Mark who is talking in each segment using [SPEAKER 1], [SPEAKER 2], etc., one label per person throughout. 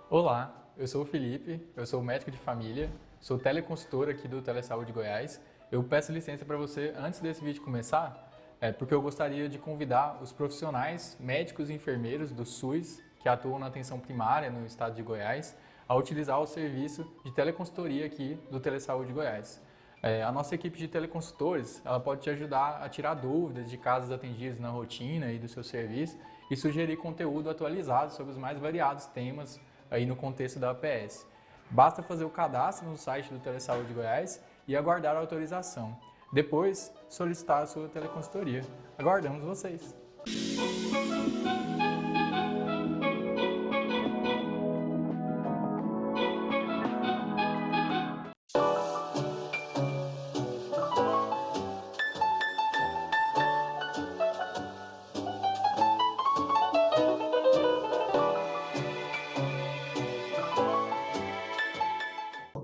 [SPEAKER 1] Olá, eu sou o Felipe, eu sou médico de família, sou teleconsultor aqui do Telesaúde Goiás. Eu peço licença para você antes desse vídeo começar, porque eu gostaria de convidar os profissionais médicos e enfermeiros do SUS que atuam na atenção primária no estado de Goiás a utilizar o serviço de teleconsultoria aqui do Telesaúde Goiás. A nossa equipe de teleconsultores ela pode te ajudar a tirar dúvidas de casos atendidos na rotina e do seu serviço e sugerir conteúdo atualizado sobre os mais variados temas aí no contexto da APS. Basta fazer o cadastro no site do Telesaúde Goiás e aguardar a autorização. Depois, solicitar a sua teleconsultoria. Aguardamos vocês!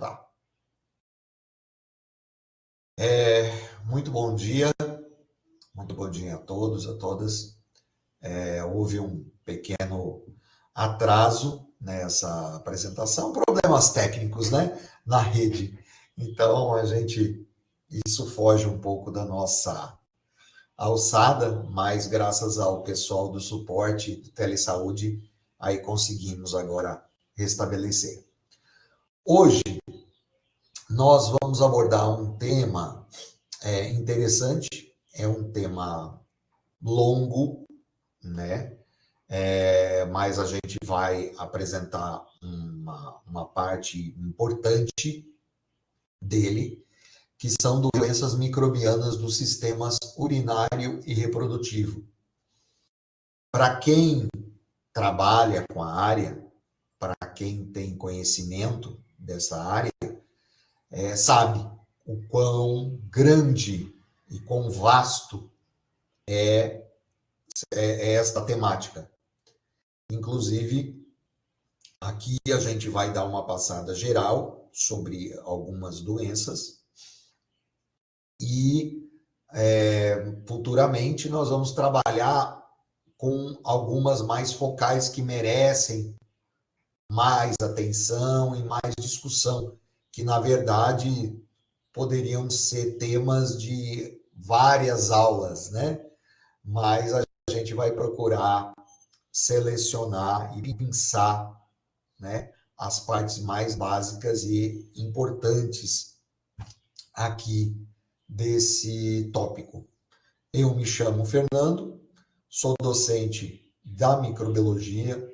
[SPEAKER 2] Tá. Muito bom dia a todos, a todas. Houve um pequeno atraso nessa apresentação, problemas técnicos, né, na rede. Então, isso foge um pouco da nossa alçada, mas graças ao pessoal do suporte do Telesaúde, aí conseguimos agora restabelecer. Hoje, nós vamos abordar um tema interessante, é um tema longo, né? Mas a gente vai apresentar uma parte importante dele, que são doenças microbianas dos sistemas urinário e reprodutivo. Para quem trabalha com a área, para quem tem conhecimento dessa área, sabe o quão grande e quão vasto é esta temática. Inclusive, aqui a gente vai dar uma passada geral sobre algumas doenças e futuramente nós vamos trabalhar com algumas mais focais que merecem mais atenção e mais discussão, que na verdade poderiam ser temas de várias aulas, né? Mas a gente vai procurar selecionar e pensar, né, as partes mais básicas e importantes aqui desse tópico. Eu me chamo Fernando, sou docente da microbiologia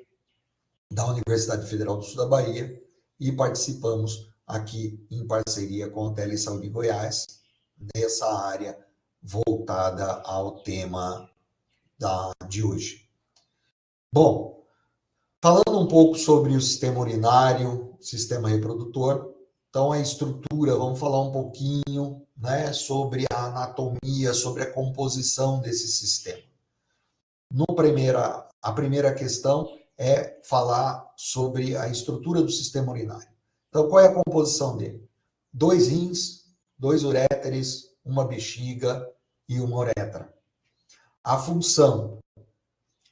[SPEAKER 2] da Universidade Federal do Sul da Bahia e participamos aqui em parceria com a Telesaúde Goiás nessa área voltada ao tema de hoje. Bom, falando um pouco sobre o sistema urinário, sistema reprodutor, então a estrutura, vamos falar um pouquinho, né, sobre a anatomia, sobre a composição desse sistema. A primeira questão é falar sobre a estrutura do sistema urinário. Então, qual é a composição dele? 2 rins, 2 uréteres, uma bexiga e uma uretra. A função,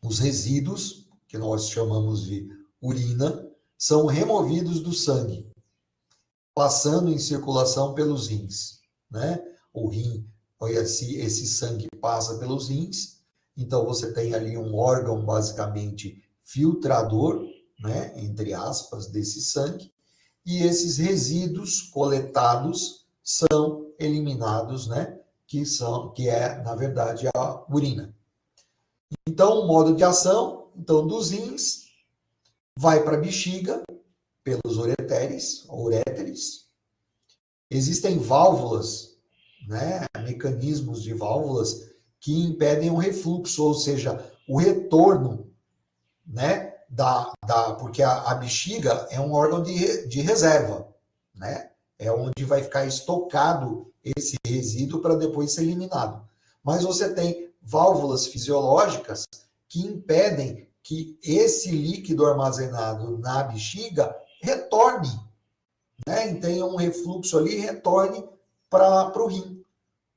[SPEAKER 2] os resíduos, que nós chamamos de urina, são removidos do sangue, passando em circulação pelos rins, né? O rim, esse sangue passa pelos rins, então você tem ali um órgão basicamente filtrador, né, entre aspas, desse sangue, e esses resíduos coletados são eliminados, né, que é, na verdade, a urina. Então, o modo de ação, então, dos rins, vai para a bexiga, pelos uréteres. Existem válvulas, né, mecanismos de válvulas que impedem o refluxo, ou seja, o retorno, né, porque a bexiga é um órgão de reserva, né? É onde vai ficar estocado esse resíduo para depois ser eliminado. Mas você tem válvulas fisiológicas que impedem que esse líquido armazenado na bexiga retorne, né? E tenha um refluxo ali e retorne para o rim,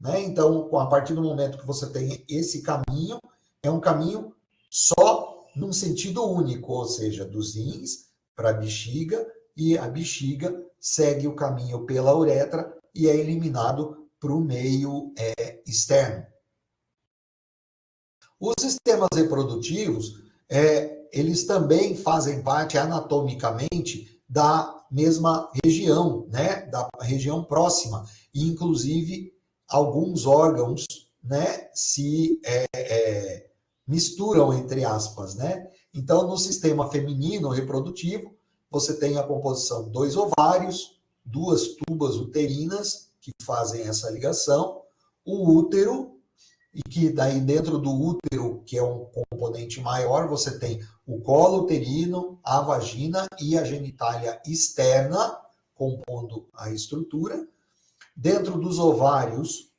[SPEAKER 2] né? Então, a partir do momento que você tem esse caminho, é um caminho só num sentido único, ou seja, dos rins para a bexiga e a bexiga segue o caminho pela uretra e é eliminado para o meio externo. Os sistemas reprodutivos, eles também fazem parte anatomicamente da mesma região, né, da região próxima, e inclusive alguns órgãos, né, se misturam, entre aspas, né? Então, no sistema feminino reprodutivo, você tem a composição de 2 ovários, 2 tubas uterinas que fazem essa ligação, o útero, e que daí dentro do útero, que é um componente maior, você tem o colo uterino, a vagina e a genitália externa, compondo a estrutura. Dentro dos ovários,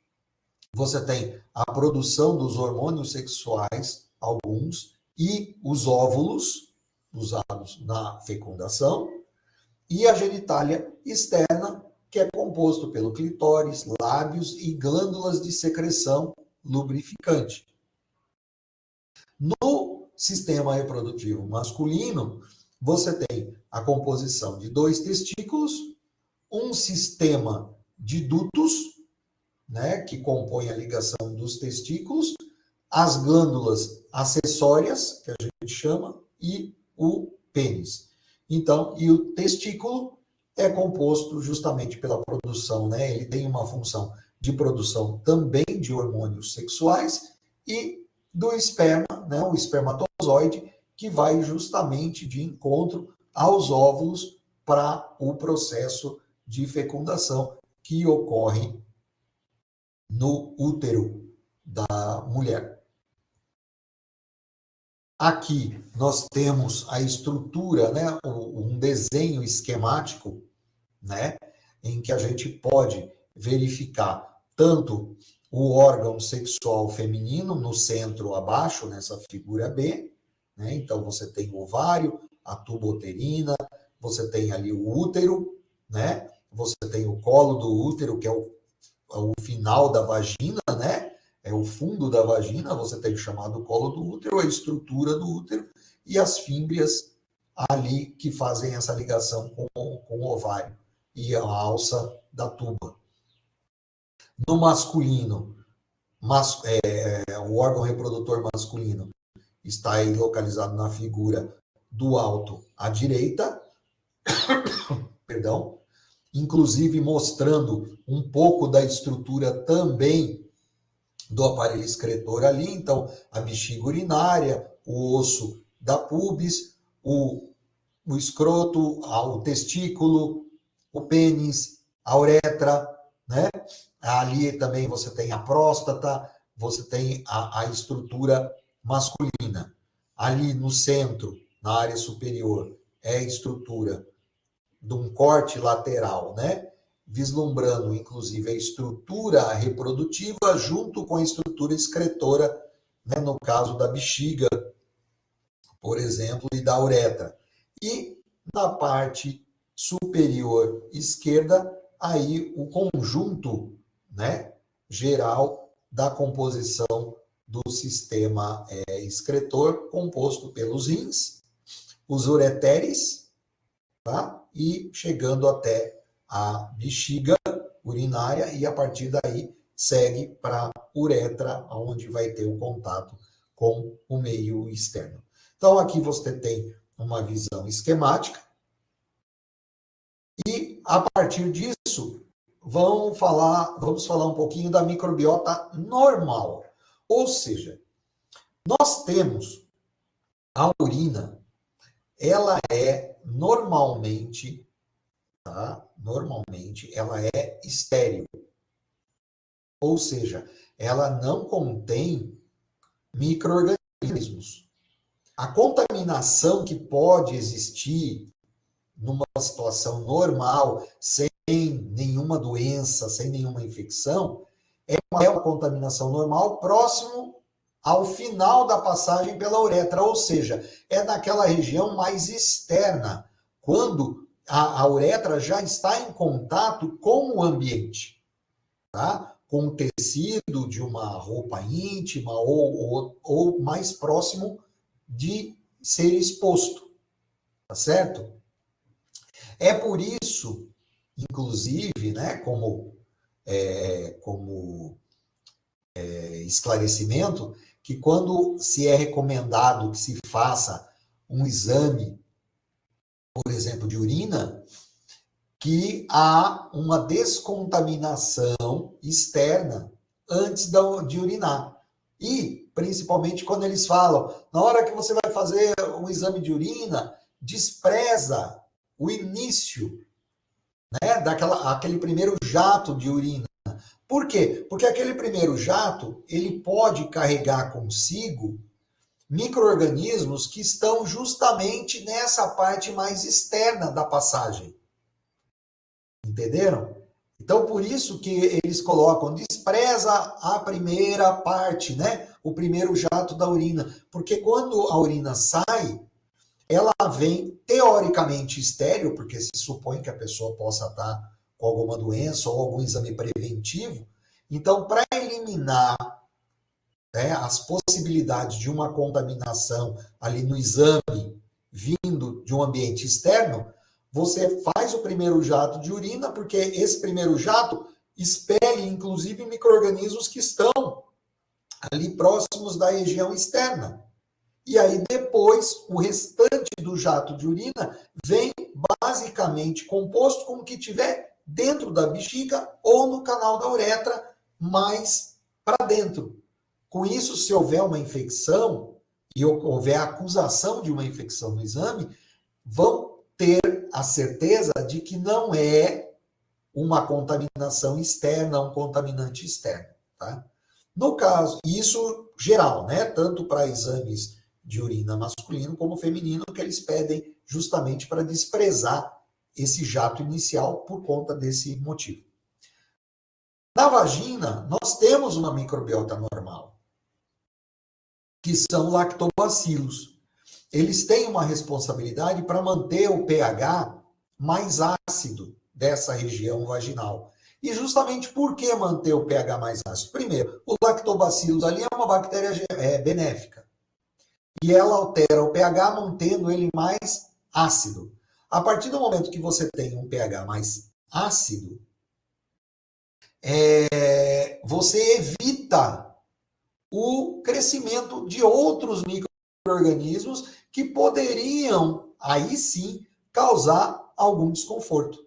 [SPEAKER 2] você tem a produção dos hormônios sexuais, alguns, e os óvulos, usados na fecundação, e a genitália externa, que é composto pelo clitóris, lábios e glândulas de secreção lubrificante. No sistema reprodutivo masculino, você tem a composição de 2 testículos, um sistema de dutos, né, que compõe a ligação dos testículos, as glândulas acessórias, que a gente chama, e o pênis. Então, e o testículo é composto justamente pela produção, né? Ele tem uma função de produção também de hormônios sexuais e do esperma, né? O espermatozoide, que vai justamente de encontro aos óvulos para o processo de fecundação que ocorre no útero da mulher. Aqui nós temos a estrutura, né, um desenho esquemático, né, em que a gente pode verificar tanto o órgão sexual feminino no centro abaixo, nessa figura B, né, então você tem o ovário, a tuba uterina, você tem ali o útero, né, você tem o colo do útero, que é o final da vagina, né? É o fundo da vagina, você tem o chamado colo do útero, a estrutura do útero e as fímbrias ali que fazem essa ligação com o ovário e a alça da tuba. No masculino, o órgão reprodutor masculino está aí localizado na figura do alto à direita, perdão, inclusive mostrando um pouco da estrutura também do aparelho excretor ali, então a bexiga urinária, o osso da pubis, o escroto, o testículo, o pênis, a uretra, né? Ali também você tem a próstata, você tem a estrutura masculina. Ali no centro, na área superior, é a estrutura de um corte lateral, né? Vislumbrando, inclusive, a estrutura reprodutiva junto com a estrutura excretora, né? No caso da bexiga, por exemplo, e da uretra. E na parte superior esquerda, aí o conjunto, né, geral da composição do sistema excretor, composto pelos rins, os ureteres, tá? E chegando até a bexiga urinária e a partir daí segue para a uretra, onde vai ter o contato com o meio externo. Então aqui você tem uma visão esquemática e a partir disso vamos falar um pouquinho da microbiota normal. Ou seja, nós temos a urina, ela é normalmente, tá? Normalmente ela é estéril. Ou seja, ela não contém micro-organismos. A contaminação que pode existir numa situação normal, sem nenhuma doença, sem nenhuma infecção, é uma contaminação normal próximo ao final da passagem pela uretra, ou seja, é naquela região mais externa, quando a uretra já está em contato com o ambiente, tá? Com o tecido de uma roupa íntima ou mais próximo de ser exposto, tá certo? É por isso, inclusive, né, como esclarecimento, que quando se é recomendado que se faça um exame, por exemplo, de urina, que há uma descontaminação externa antes de urinar. E, principalmente, quando eles falam, na hora que você vai fazer um exame de urina, despreza o início, né, aquele primeiro jato de urina. Por quê? Porque aquele primeiro jato, ele pode carregar consigo micro-organismos que estão justamente nessa parte mais externa da passagem. Entenderam? Então, por isso que eles colocam, despreza a primeira parte, né? O primeiro jato da urina. Porque quando a urina sai, ela vem teoricamente estéril, porque se supõe que a pessoa possa estar com alguma doença ou algum exame preventivo. Então, para eliminar, né, as possibilidades de uma contaminação ali no exame vindo de um ambiente externo, você faz o primeiro jato de urina, porque esse primeiro jato expele, inclusive, micro-organismos que estão ali próximos da região externa. E aí, depois, o restante do jato de urina vem basicamente composto com o que tiver dentro da bexiga ou no canal da uretra, mais para dentro. Com isso, se houver uma infecção e houver acusação de uma infecção no exame, vão ter a certeza de que não é uma contaminação externa, um contaminante externo. Tá? No caso, isso geral, né? Tanto para exames de urina masculino como feminino, que eles pedem justamente para desprezar esse jato inicial por conta desse motivo. Na vagina, nós temos uma microbiota normal, que são lactobacilos. Eles têm uma responsabilidade para manter o pH mais ácido dessa região vaginal. E justamente por que manter o pH mais ácido? Primeiro, o lactobacillus ali é uma bactéria benéfica. E ela altera o pH mantendo ele mais ácido. A partir do momento que você tem um pH mais ácido, você evita o crescimento de outros micro-organismos que poderiam, aí sim, causar algum desconforto.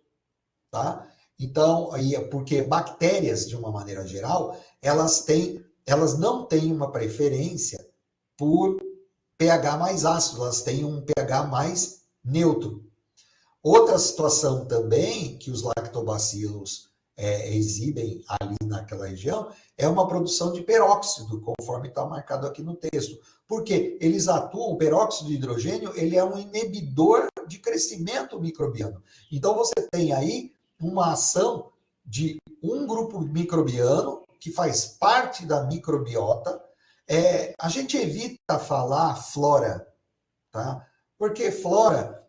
[SPEAKER 2] Tá? Então, porque bactérias, de uma maneira geral, elas não têm uma preferência por pH mais ácido, elas têm um pH mais neutro. Outra situação também que os lactobacilos exibem ali naquela região é uma produção de peróxido, conforme está marcado aqui no texto. Porque eles atuam, o peróxido de hidrogênio, ele é um inibidor de crescimento microbiano. Então você tem aí uma ação de um grupo microbiano que faz parte da microbiota. A gente evita falar flora, tá? Porque flora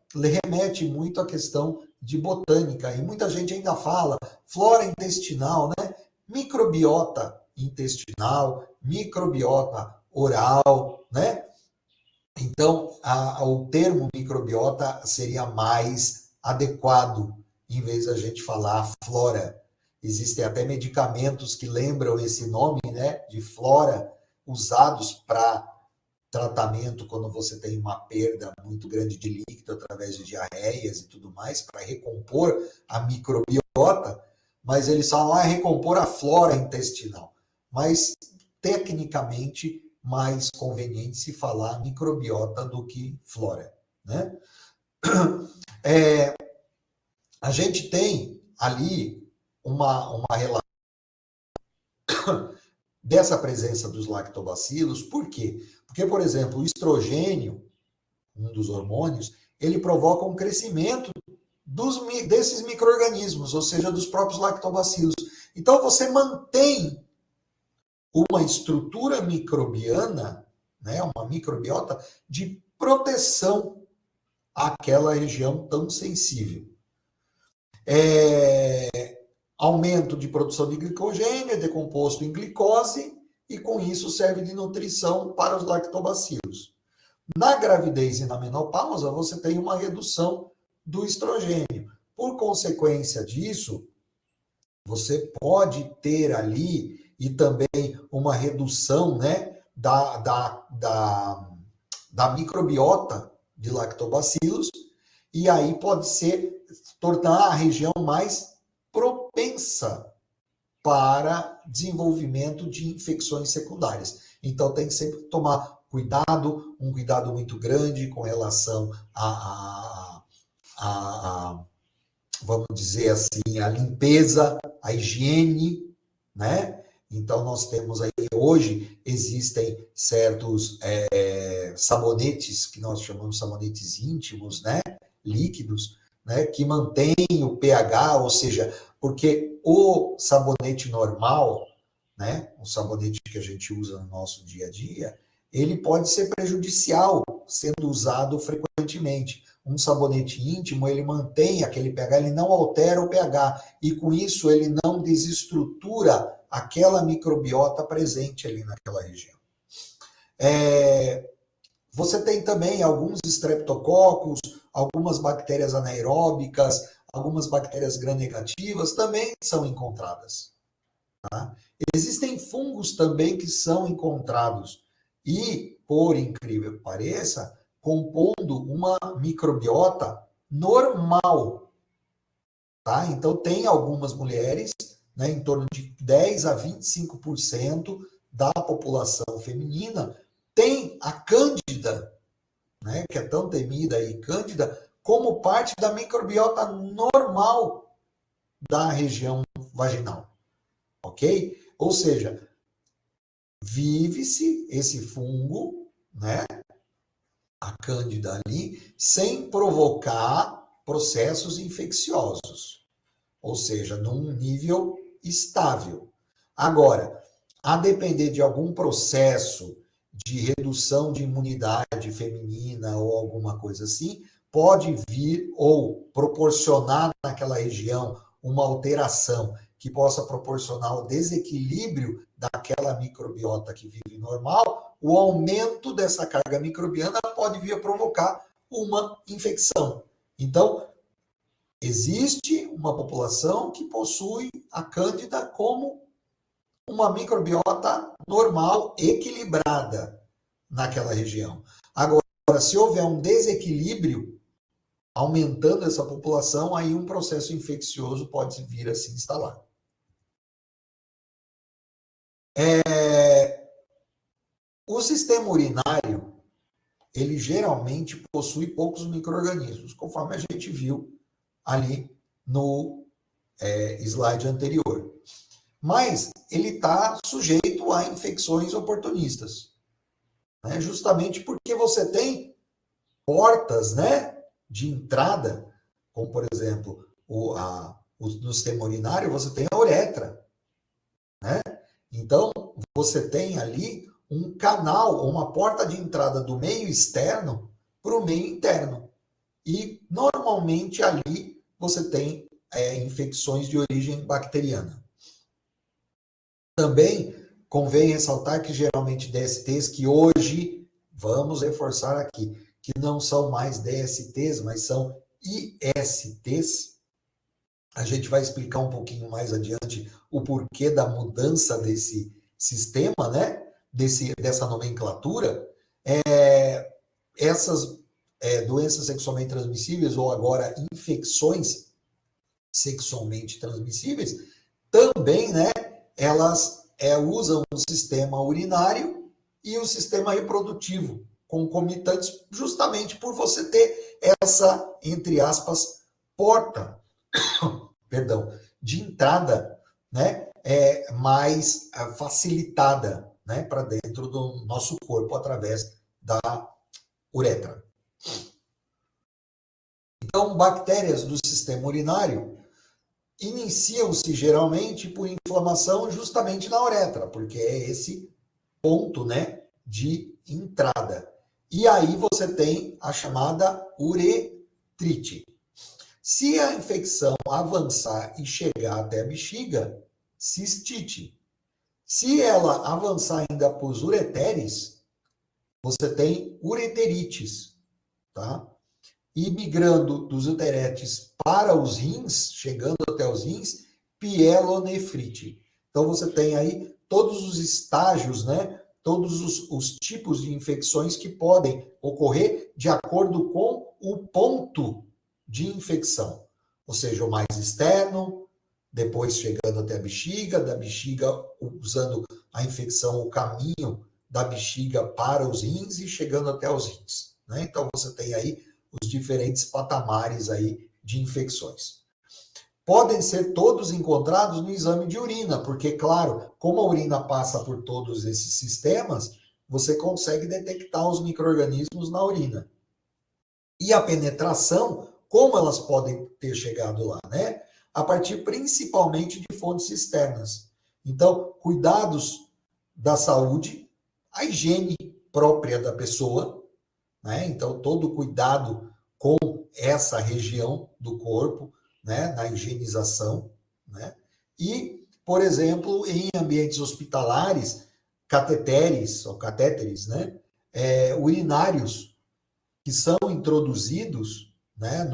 [SPEAKER 2] remete muito à questão de botânica, e muita gente ainda fala flora intestinal, né? Microbiota intestinal, microbiota oral, né? Então, o termo microbiota seria mais adequado, em vez da gente falar flora. Existem até medicamentos que lembram esse nome, né, de flora, usados para tratamento quando você tem uma perda muito grande de líquido através de diarreias e tudo mais, para recompor a microbiota, mas eles falam, recompor a flora intestinal. Mas, tecnicamente, mais conveniente se falar microbiota do que flora, né? A gente tem ali uma relação dessa presença dos lactobacilos. Por quê? Porque, por exemplo, o estrogênio, um dos hormônios, ele provoca um crescimento desses micro-organismos, ou seja, dos próprios lactobacilos. Então, você mantém uma estrutura microbiana, né, uma microbiota de proteção àquela região tão sensível. Aumento de produção de glicogênio, é decomposto em glicose, e com isso serve de nutrição para os lactobacilos. Na gravidez e na menopausa, você tem uma redução do estrogênio. Por consequência disso, você pode ter ali e também uma redução, né, da microbiota de lactobacilos, e aí pode ser tornar a região mais propensa para desenvolvimento de infecções secundárias. Então tem que sempre tomar cuidado, um cuidado muito grande com relação vamos dizer assim, a limpeza, a higiene, né? Então nós temos aí, hoje existem certos sabonetes, que nós chamamos de sabonetes íntimos, né? Líquidos, né? Que mantêm o pH, ou seja, porque o sabonete normal, né? O sabonete que a gente usa no nosso dia a dia, ele pode ser prejudicial sendo usado frequentemente. Um sabonete íntimo, ele mantém aquele pH, ele não altera o pH, e com isso ele não desestrutura aquela microbiota presente ali naquela região. Você tem também alguns estreptococos, algumas bactérias anaeróbicas, algumas bactérias gram-negativas também são encontradas. Tá? Existem fungos também que são encontrados e, por incrível que pareça, compondo uma microbiota normal. Tá? Então, tem algumas mulheres, né, em torno de 10 a 25% da população feminina, tem a cândida, né, que é tão temida aí, cândida, como parte da microbiota normal da região vaginal. Ok? Ou seja, vive-se esse fungo, né, a cândida ali, sem provocar processos infecciosos. Ou seja, num nível estável. Agora, a depender de algum processo de redução de imunidade feminina ou alguma coisa assim, pode vir ou proporcionar naquela região uma alteração que possa proporcionar o desequilíbrio daquela microbiota que vive normal, o aumento dessa carga microbiana pode vir a provocar uma infecção. Então, existe uma população que possui a cândida como uma microbiota normal, equilibrada naquela região. Agora, se houver um desequilíbrio, aumentando essa população, aí um processo infeccioso pode vir a se instalar. O sistema urinário, ele geralmente possui poucos micro-organismos, conforme a gente viu ali no slide anterior. Mas ele está sujeito a infecções oportunistas, né? Justamente porque você tem portas, né, de entrada, como por exemplo, no sistema urinário você tem a uretra, né? Então você tem ali um canal, uma porta de entrada do meio externo para o meio interno. E normalmente ali você tem infecções de origem bacteriana. Também convém ressaltar que geralmente DSTs, que hoje, vamos reforçar aqui, que não são mais DSTs, mas são ISTs. A gente vai explicar um pouquinho mais adiante o porquê da mudança desse sistema, né? Dessa nomenclatura. Essas doenças sexualmente transmissíveis, ou agora infecções sexualmente transmissíveis, também, né, elas usam o sistema urinário e o sistema reprodutivo concomitantes, justamente por você ter essa, entre aspas, porta, perdão, de entrada, né, mais facilitada, né, para dentro do nosso corpo através da uretra. Então, bactérias do sistema urinário iniciam-se geralmente por inflamação justamente na uretra, porque é esse ponto, né, de entrada. E aí você tem a chamada uretrite. Se a infecção avançar e chegar até a bexiga, cistite. Se ela avançar ainda para os ureteres, você tem ureterites, tá? e migrando dos uretes para os rins, chegando até os rins, pielonefrite. Então, você tem aí todos os estágios, né? Todos os tipos de infecções que podem ocorrer de acordo com o ponto de infecção. Ou seja, o mais externo, depois chegando até a bexiga, da bexiga usando a infecção, o caminho da bexiga para os rins e chegando até os rins, né? Então, você tem aí os diferentes patamares aí de infecções. Podem ser todos encontrados no exame de urina, porque, claro, como a urina passa por todos esses sistemas, você consegue detectar os micro-organismos na urina. E a penetração, como elas podem ter chegado lá, né? A partir principalmente de fontes externas. Então, cuidados da saúde, a higiene própria da pessoa, né? Então, todo cuidado com essa região do corpo, né? Na higienização, né? E, por exemplo, em ambientes hospitalares, cateteres ou catéteres, né? Urinários que são introduzidos, né?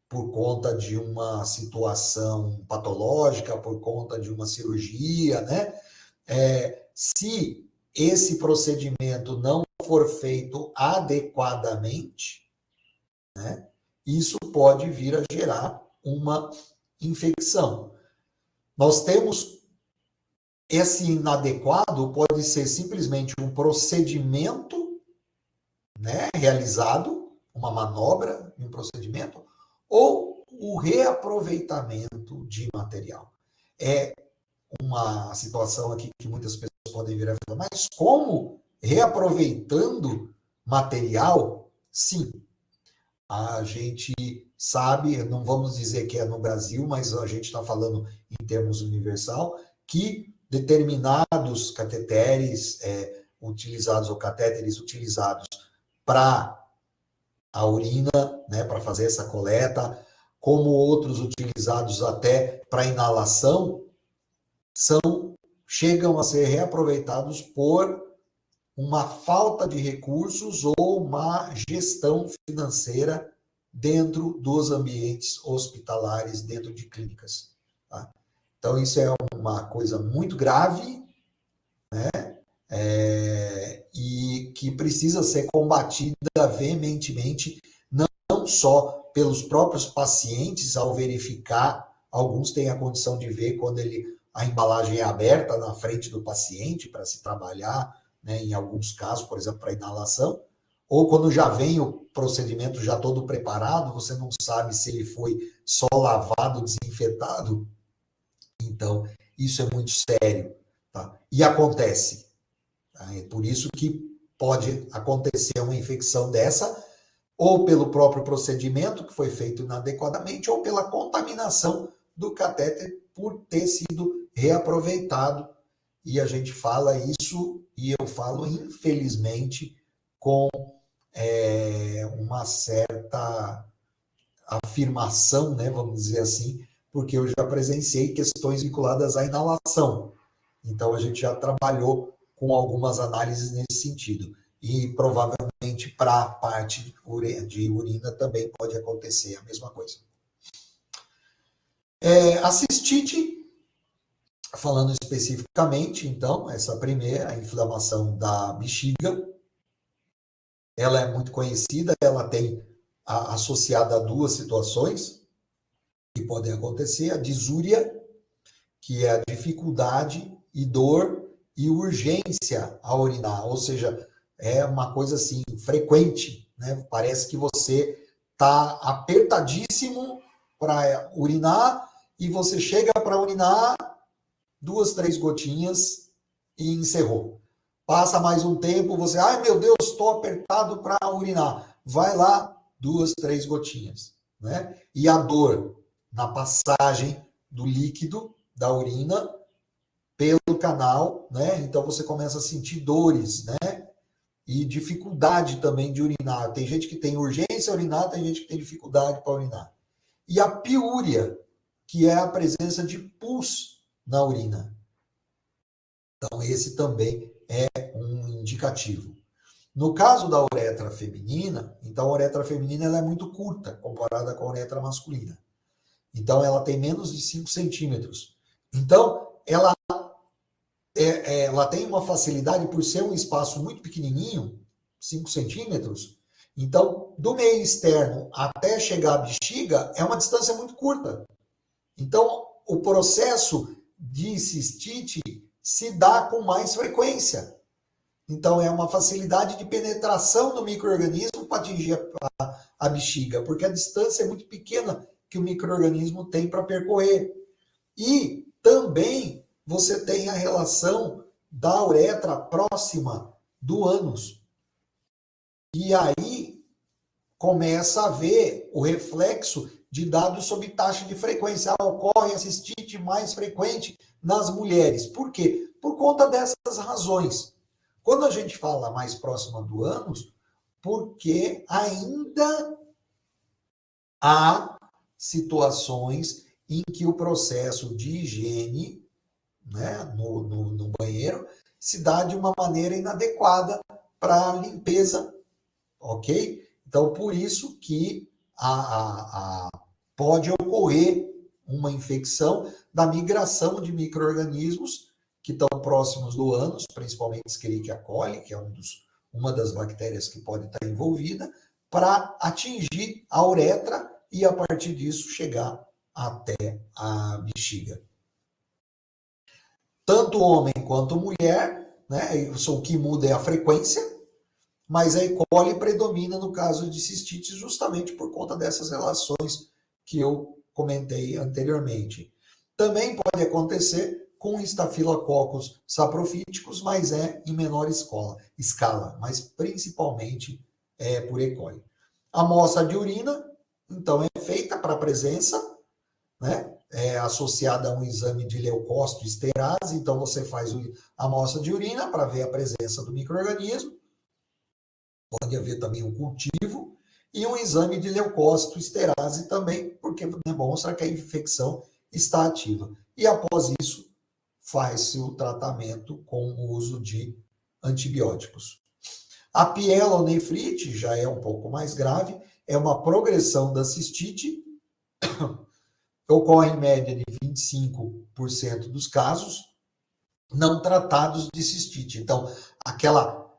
[SPEAKER 2] Por conta de uma situação patológica, por conta de uma cirurgia, né? Se esse procedimento não for feito adequadamente, né, isso pode vir a gerar uma infecção. Nós temos esse inadequado, pode ser simplesmente um procedimento, né, realizado, uma manobra, um procedimento, ou o reaproveitamento de material. É uma situação aqui que muitas pessoas podem vir a falar, mas como reaproveitando material? Sim, a gente sabe, não vamos dizer que é no Brasil, mas a gente está falando em termos universal, que determinados cateteres utilizados, ou catéteres utilizados para a urina, né, para fazer essa coleta, como outros utilizados até para inalação, chegam a ser reaproveitados por uma falta de recursos ou uma gestão financeira dentro dos ambientes hospitalares, dentro de clínicas. Tá? Então, isso é uma coisa muito grave, né? E que precisa ser combatida veementemente, não só pelos próprios pacientes, ao verificar, alguns têm a condição de ver quando a embalagem é aberta na frente do paciente para se trabalhar, né, em alguns casos, por exemplo, para inalação, ou quando já vem o procedimento já todo preparado, você não sabe se ele foi só lavado, desinfetado. Então, isso é muito sério. Tá? E acontece. Tá? É por isso que pode acontecer uma infecção dessa, ou pelo próprio procedimento que foi feito inadequadamente, ou pela contaminação do catéter por ter sido reaproveitado. E a gente fala isso, e eu falo, infelizmente, com uma certa afirmação, né, vamos dizer assim, porque eu já presenciei questões vinculadas à inalação. Então, a gente já trabalhou com algumas análises nesse sentido. E provavelmente para a parte de urina também pode acontecer a mesma coisa. A cistite, falando especificamente, então, essa primeira, a inflamação da bexiga, ela é muito conhecida, ela tem associada a duas situações que podem acontecer, a disúria, que é a dificuldade e dor e urgência a urinar, ou seja, é uma coisa assim, frequente, né? Parece que você está apertadíssimo para urinar e você chega para urinar 2, 3 gotinhas e encerrou. Passa mais um tempo, você, ai meu Deus, estou apertado para urinar. Vai lá, 2, 3 gotinhas, né? E a dor na passagem do líquido da urina pelo canal, né? Então você começa a sentir dores, né? E dificuldade também de urinar. Tem gente que tem urgência a urinar, tem gente que tem dificuldade para urinar. E a piúria, que é a presença de pus na urina. Então esse também é um indicativo. No caso da uretra feminina, então a uretra feminina ela é muito curta comparada com a uretra masculina. Então ela tem menos de 5 centímetros. Então ela tem uma facilidade por ser um espaço muito pequenininho, 5 centímetros. Então, do meio externo até chegar à bexiga é uma distância muito curta. Então, o processo de cistite se dá com mais frequência. Então, é uma facilidade de penetração do micro-organismo para atingir a bexiga, porque a distância é muito pequena que o micro-organismo tem para percorrer. E também você tem a relação da uretra próxima do ânus. E aí começa a ver o reflexo de dados sobre taxa de frequência. Ocorre a cistite mais frequente nas mulheres. Por quê? Por conta dessas razões. Quando a gente fala mais próxima do ânus, porque ainda há situações em que o processo de higiene, né, no banheiro se dá de uma maneira inadequada para a limpeza, ok? Então, por isso que pode ocorrer uma infecção da migração de micro-organismos que estão próximos do ânus, principalmente Escherichia coli, que é uma das bactérias que pode estar envolvida, para atingir a uretra e, a partir disso, chegar até a bexiga. Tanto homem quanto mulher, né? O que muda é a frequência, mas a E. coli predomina no caso de cistite justamente por conta dessas relações que eu comentei anteriormente. Também pode acontecer com Staphylococcus saprophyticus, mas é em menor escala, mas principalmente por E. coli. A amostra de urina, então, é feita para a presença, né? É associada a um exame de leucócito esterase, então você faz a amostra de urina para ver a presença do micro-organismo, pode haver também um cultivo, e um exame de leucócito esterase também, porque demonstra que a infecção está ativa. E após isso, faz-se o tratamento com o uso de antibióticos. A pielonefrite já é um pouco mais grave, é uma progressão da cistite, ocorre em média de 25% dos casos não tratados de cistite. Então, aquela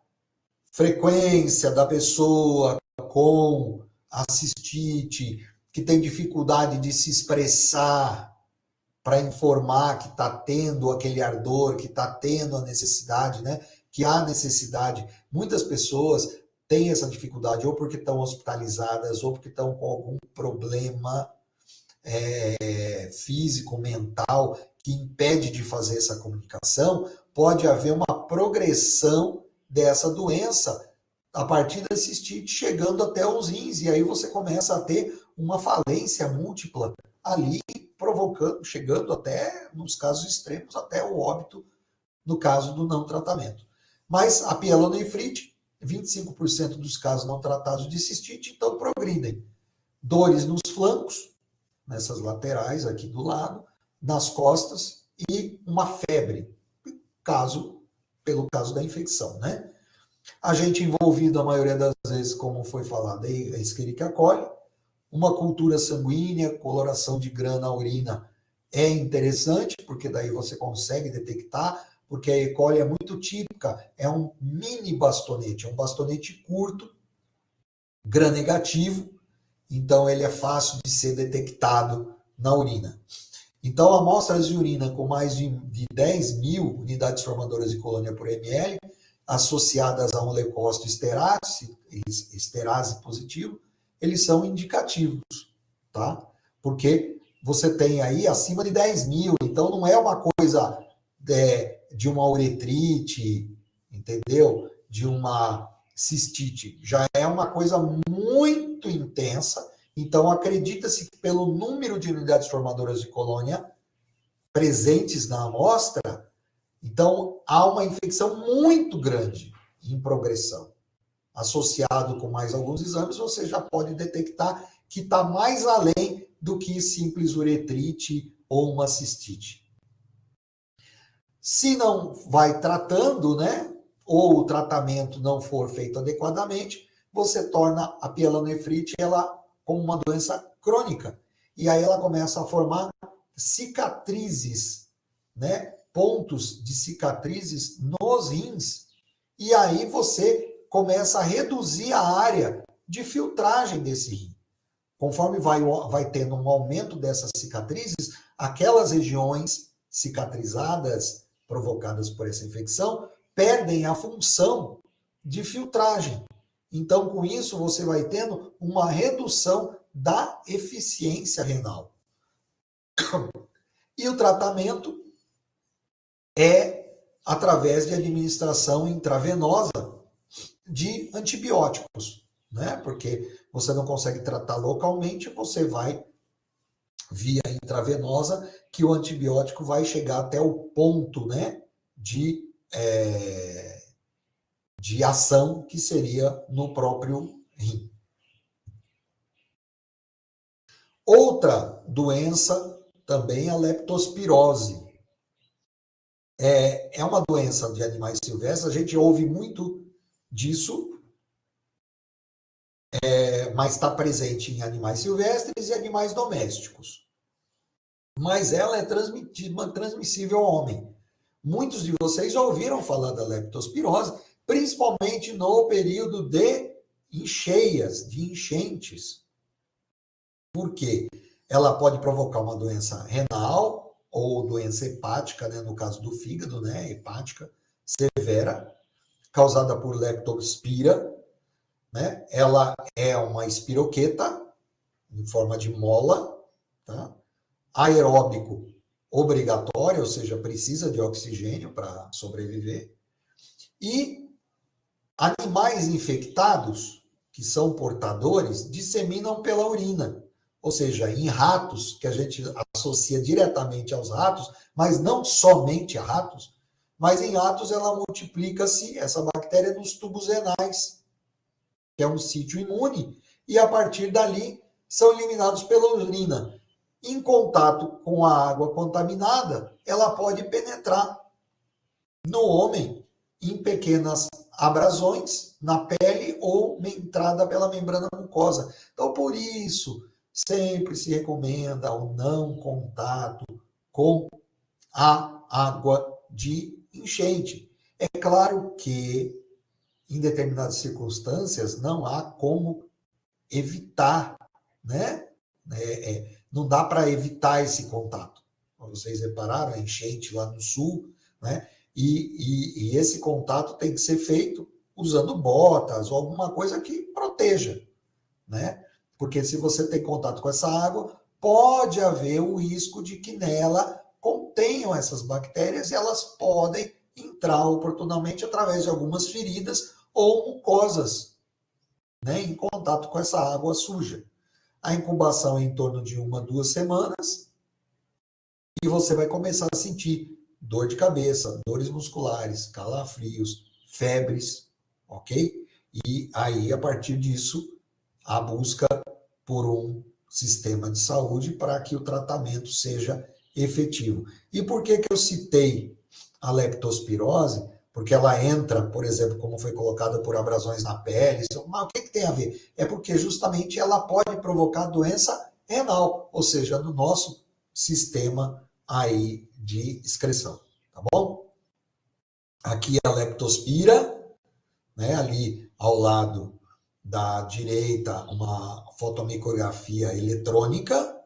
[SPEAKER 2] frequência da pessoa com a cistite, que tem dificuldade de se expressar para informar que está tendo aquele ardor, que está tendo a necessidade, né? Que há necessidade. Muitas pessoas têm essa dificuldade ou porque estão hospitalizadas ou porque estão com algum problema físico, mental, que impede de fazer essa comunicação. Pode haver uma progressão dessa doença a partir da cistite, chegando até os rins, e aí você começa a ter uma falência múltipla ali, provocando, chegando até, nos casos extremos, até o óbito, no caso do não tratamento. Mas a pielonefrite, 25% dos casos não tratados de cistite, então progridem. Dores nos flancos, nessas laterais aqui do lado, nas costas, e uma febre, pelo caso da infecção, né? Agente envolvido, a maioria das vezes, como foi falado, é a Escherichia coli. Uma cultura sanguínea, coloração de grã na urina é interessante, porque daí você consegue detectar, porque a E. coli é muito típica, é um mini bastonete, é um bastonete curto, gram negativo, então ele é fácil de ser detectado na urina. Então, amostras de urina com mais de 10 mil unidades formadoras de colônia por ml, associadas a um leucócito esterase positivo, eles são indicativos, tá? Porque você tem aí acima de 10 mil, então não é uma coisa de uma uretrite, entendeu? De uma cistite, já é uma coisa muito intensa, então acredita-se que pelo número de unidades formadoras de colônia presentes na amostra, então há uma infecção muito grande em progressão. Associado com mais alguns exames, você já pode detectar que está mais além do que simples uretrite ou uma cistite. Se não vai tratando, né, ou o tratamento não for feito adequadamente, você torna a pielonefrite ela como uma doença crônica. E aí ela começa a formar cicatrizes, né? Pontos de cicatrizes nos rins. E aí você começa a reduzir a área de filtragem desse rim. Conforme vai tendo um aumento dessas cicatrizes, aquelas regiões cicatrizadas provocadas por essa infecção perdem a função de filtragem. Então, com isso, você vai tendo uma redução da eficiência renal. E o tratamento é através de administração intravenosa de antibióticos, né? Porque você não consegue tratar localmente, você vai via intravenosa, que o antibiótico vai chegar até o ponto, né, de ação que seria no próprio rim. Outra doença também é a leptospirose. É uma doença de animais silvestres, a gente ouve muito disso, mas está presente em animais silvestres e animais domésticos. Mas ela é transmissível ao homem. Muitos de vocês já ouviram falar da leptospirose, principalmente no período de encheias, de enchentes. Por quê? Ela pode provocar uma doença renal ou doença hepática, né, no caso do fígado, né, hepática severa, causada por leptospira, né? Ela é uma espiroqueta em forma de mola, tá? Aeróbico obrigatório, ou seja, precisa de oxigênio para sobreviver. E animais infectados, que são portadores, disseminam pela urina. Ou seja, em ratos, que a gente associa diretamente aos ratos, mas não somente a ratos, mas em ratos ela multiplica-se, essa bactéria, nos tubos renais, que é um sítio imune, e a partir dali são eliminados pela urina. Em contato com a água contaminada, ela pode penetrar no homem em pequenas abrasões na pele ou entrada pela membrana mucosa. Então, por isso, sempre se recomenda o não contato com a água de enchente. É claro que, em determinadas circunstâncias, não há como evitar, né? Não dá para evitar esse contato. Vocês repararam a enchente lá no sul, né? E esse contato tem que ser feito usando botas ou alguma coisa que proteja, né? Porque se você tem contato com essa água, pode haver o risco de que nela contenham essas bactérias e elas podem entrar oportunamente através de algumas feridas ou mucosas, né, em contato com essa água suja. A incubação é em torno de 1 a 2 semanas e você vai começar a sentir dor de cabeça, dores musculares, calafrios, febres, ok? E aí, a partir disso, a busca por um sistema de saúde para que o tratamento seja efetivo. E por que eu citei a leptospirose? Porque ela entra, por exemplo, como foi colocada por abrasões na pele. Mas o que tem a ver? É porque justamente ela pode provocar doença renal, ou seja, no nosso sistema aí de excreção, tá bom? Aqui a leptospira, né, ali ao lado da direita, uma fotomicrografia eletrônica,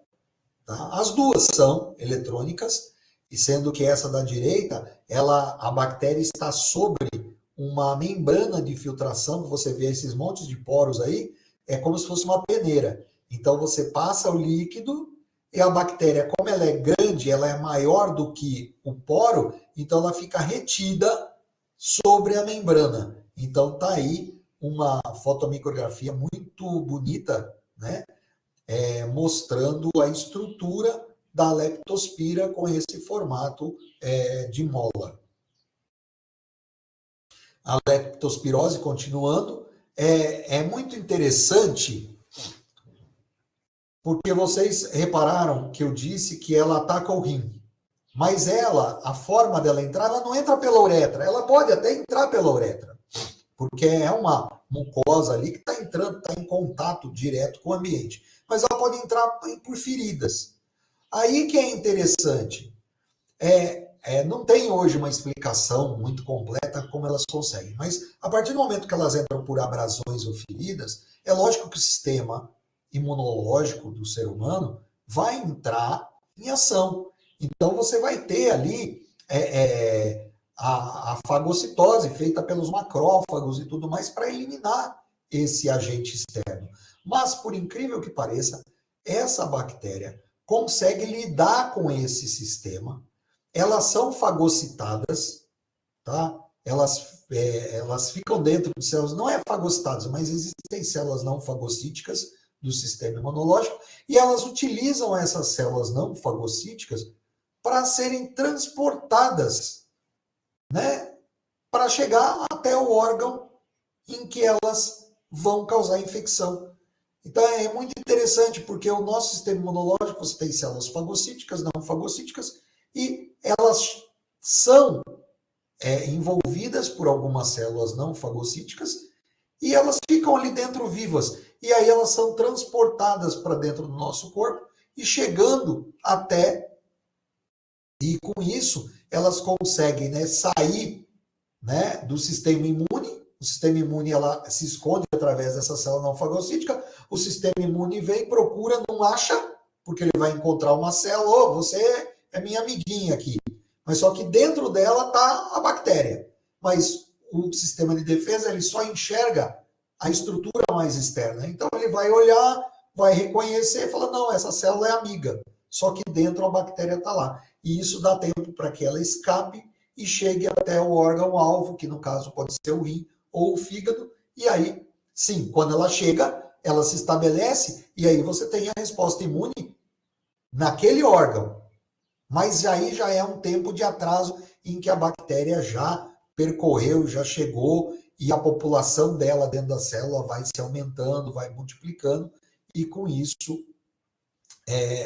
[SPEAKER 2] tá? As duas são eletrônicas, e sendo que essa da direita, a bactéria está sobre uma membrana de filtração, que você vê esses montes de poros aí, é como se fosse uma peneira. Então você passa o líquido e a bactéria, como ela é grande, ela é maior do que o poro, então ela fica retida sobre a membrana. Então tá aí uma fotomicrografia muito bonita, né? Mostrando a estrutura da leptospira com esse formato de mola. A leptospirose, continuando, é muito interessante porque vocês repararam que eu disse que ela ataca o rim, Mas ela, a forma dela entrar, ela não entra pela uretra. Ela pode até entrar pela uretra, porque é uma mucosa ali que está entrando, está em contato direto com o ambiente. Mas ela pode entrar por feridas. Aí que é interessante. Não tem hoje uma explicação muito completa como elas conseguem, mas a partir do momento que elas entram por abrasões ou feridas, é lógico que o sistema imunológico do ser humano vai entrar em ação. Então você vai ter ali a fagocitose feita pelos macrófagos e tudo mais para eliminar esse agente externo. Mas, por incrível que pareça, essa bactéria consegue lidar com esse sistema. Elas são fagocitadas, tá? Elas ficam dentro de células, não é fagocitadas, mas existem células não fagocíticas do sistema imunológico, e elas utilizam essas células não fagocíticas para serem transportadas, né? Para chegar até o órgão em que elas vão causar infecção. Então é muito interessante, porque o nosso sistema imunológico, você tem células fagocíticas, não fagocíticas, e elas são envolvidas por algumas células não fagocíticas e elas ficam ali dentro vivas. E aí elas são transportadas para dentro do nosso corpo e chegando até. E com isso, elas conseguem, né, sair, né, do sistema imune. O sistema imune ela se esconde através dessa célula não fagocítica. O sistema imune vem, procura, não acha, porque ele vai encontrar uma célula. Você é minha amiguinha aqui. Mas só que dentro dela está a bactéria. Mas o sistema de defesa ele só enxerga a estrutura mais externa. Então ele vai olhar, vai reconhecer e fala, não, essa célula é amiga. Só que dentro a bactéria está lá. E isso dá tempo para que ela escape e chegue até o órgão-alvo, que no caso pode ser o rim ou o fígado. E aí, sim, quando ela chega, ela se estabelece e aí você tem a resposta imune naquele órgão. Mas aí já é um tempo de atraso em que a bactéria já percorreu, já chegou e a população dela dentro da célula vai se aumentando, vai multiplicando e com isso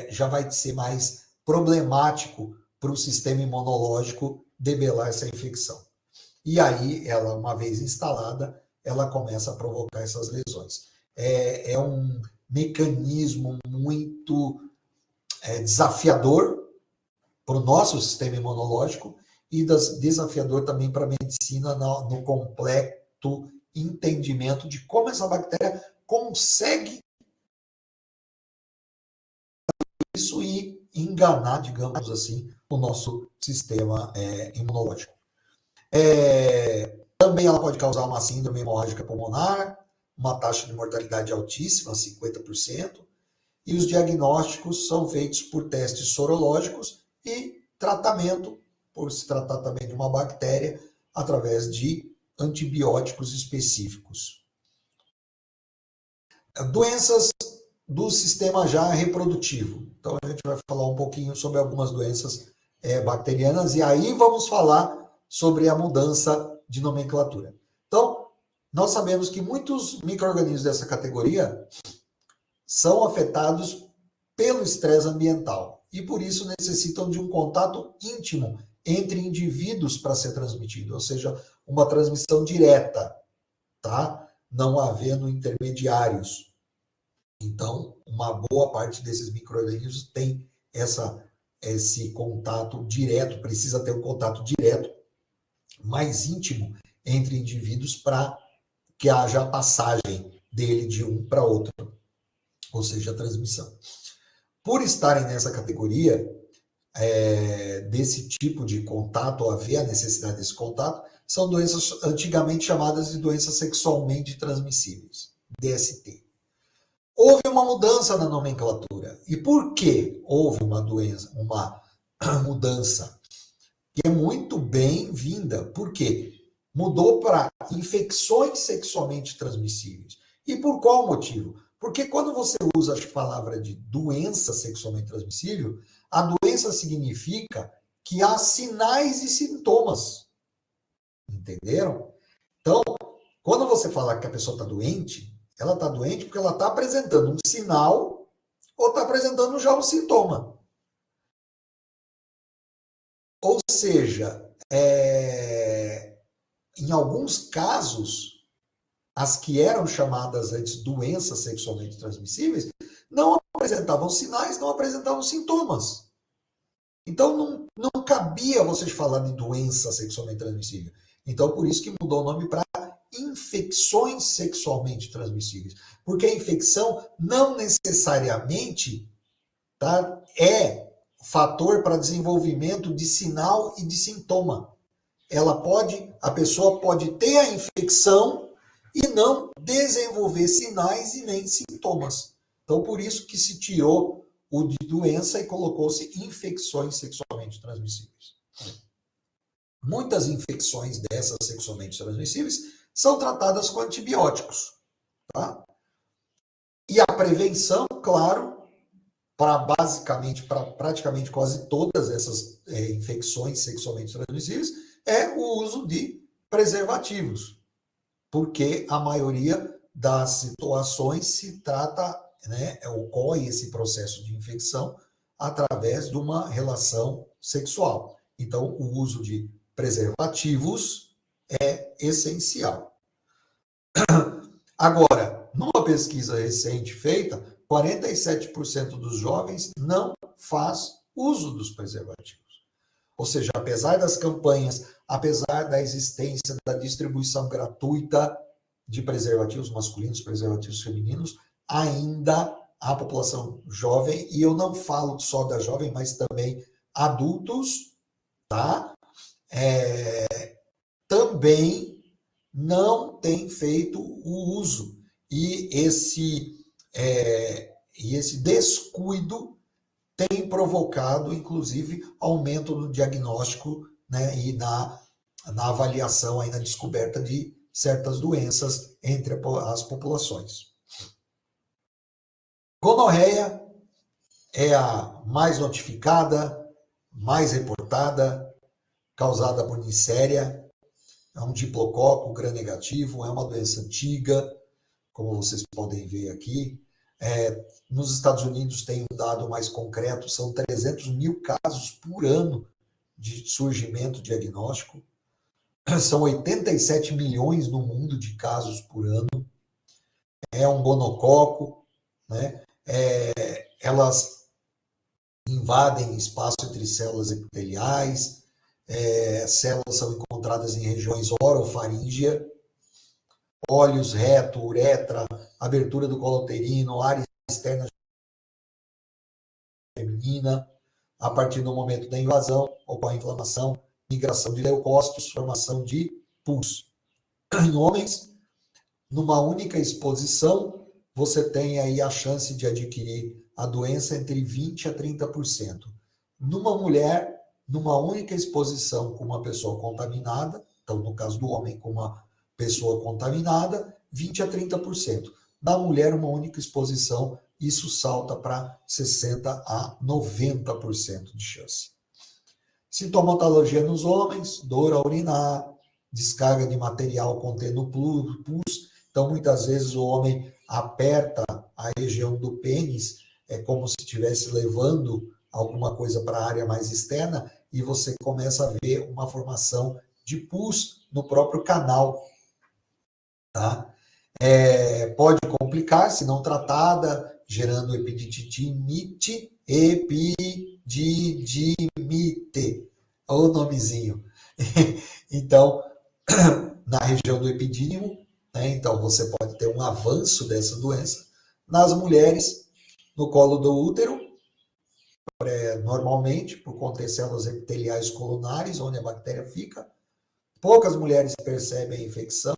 [SPEAKER 2] já vai ser mais problemático para o sistema imunológico debelar essa infecção. E aí, ela, uma vez instalada, ela começa a provocar essas lesões. É um mecanismo muito desafiador para o nosso sistema imunológico e desafiador também para a medicina no completo entendimento de como essa bactéria consegue isso e enganar, digamos assim, o nosso sistema imunológico. Também ela pode causar uma síndrome hemorrágica pulmonar, uma taxa de mortalidade altíssima, 50%, e os diagnósticos são feitos por testes sorológicos e tratamento, por se tratar também de uma bactéria, através de antibióticos específicos. Doenças do sistema já reprodutivo. Então a gente vai falar um pouquinho sobre algumas doenças bacterianas e aí vamos falar sobre a mudança de nomenclatura. Então, nós sabemos que muitos micro-organismos dessa categoria são afetados pelo estresse ambiental e por isso necessitam de um contato íntimo entre indivíduos para ser transmitido, ou seja, uma transmissão direta, tá? Não havendo intermediários. Então, uma boa parte desses micro-organismos tem esse contato direto, precisa ter um contato direto, mais íntimo entre indivíduos para que haja a passagem dele de um para outro, ou seja, a transmissão. Por estarem nessa categoria, desse tipo de contato, ou haver a necessidade desse contato, são doenças antigamente chamadas de doenças sexualmente transmissíveis, DST. Houve uma mudança na nomenclatura. E por que houve uma mudança? Que é muito bem-vinda. Por quê? Mudou para infecções sexualmente transmissíveis. E por qual motivo? Porque quando você usa a palavra de doença sexualmente transmissível, a doença significa que há sinais e sintomas. Entenderam? Então, quando você fala que a pessoa está doente, ela está doente porque ela está apresentando um sinal ou está apresentando já um sintoma. Ou seja, em alguns casos, as que eram chamadas antes doenças sexualmente transmissíveis não apresentavam sinais, não apresentavam sintomas. Então, não cabia vocês falar de doença sexualmente transmissível. Então, por isso que mudou o nome para infecções sexualmente transmissíveis. Porque a infecção não necessariamente, tá, é fator para desenvolvimento de sinal e de sintoma. A pessoa pode ter a infecção e não desenvolver sinais e nem sintomas. Então, por isso que se tirou o de doença e colocou-se infecções sexualmente transmissíveis. Muitas infecções dessas sexualmente transmissíveis são tratadas com antibióticos. Tá? E a prevenção, claro, para praticamente quase todas essas infecções sexualmente transmissíveis, é o uso de preservativos, porque a maioria das situações se trata, ocorre esse processo de infecção através de uma relação sexual. Então, o uso de preservativos é essencial. Agora, numa pesquisa recente feita, 47% dos jovens não faz uso dos preservativos. Ou seja, apesar das campanhas, apesar da existência da distribuição gratuita de preservativos masculinos, preservativos femininos, ainda a população jovem, e eu não falo só da jovem, mas também adultos, tá? Também não tem feito o uso. E esse descuido tem provocado, inclusive, aumento no diagnóstico, né, e na avaliação, aí, na descoberta de certas doenças entre as populações. Gonorreia é a mais notificada, mais reportada, causada por Neisseria. É um diplococo gram-negativo, é uma doença antiga, como vocês podem ver aqui. Nos Estados Unidos tem um dado mais concreto, são 300 mil casos por ano de surgimento diagnóstico. São 87 milhões no mundo de casos por ano. É um gonococo, né? Elas invadem espaço entre células epiteliais, células são encontradas em regiões orofaríngea, olhos, reto, uretra, abertura do colo uterino, área externa feminina. A partir do momento da invasão, ocorre inflamação, migração de leucócitos, formação de pus. Em homens, numa única exposição, você tem aí a chance de adquirir a doença entre 20% a 30%. Numa mulher, numa única exposição com uma pessoa contaminada, então no caso do homem com uma pessoa contaminada, 20% a 30%. Na mulher, uma única exposição, isso salta para 60% a 90% de chance. Sintomatologia nos homens, dor ao urinar, descarga de material contendo pus. Então, muitas vezes o homem aperta a região do pênis, é como se estivesse levando alguma coisa para a área mais externa, e você começa a ver uma formação de pus no próprio canal. Tá? Pode complicar, se não tratada, gerando epididimite, o nomezinho. Então, na região do epidídimo, né, então você pode ter um avanço dessa doença. Nas mulheres, no colo do útero, normalmente, por conter células epiteliais colunares, onde a bactéria fica. Poucas mulheres percebem a infecção.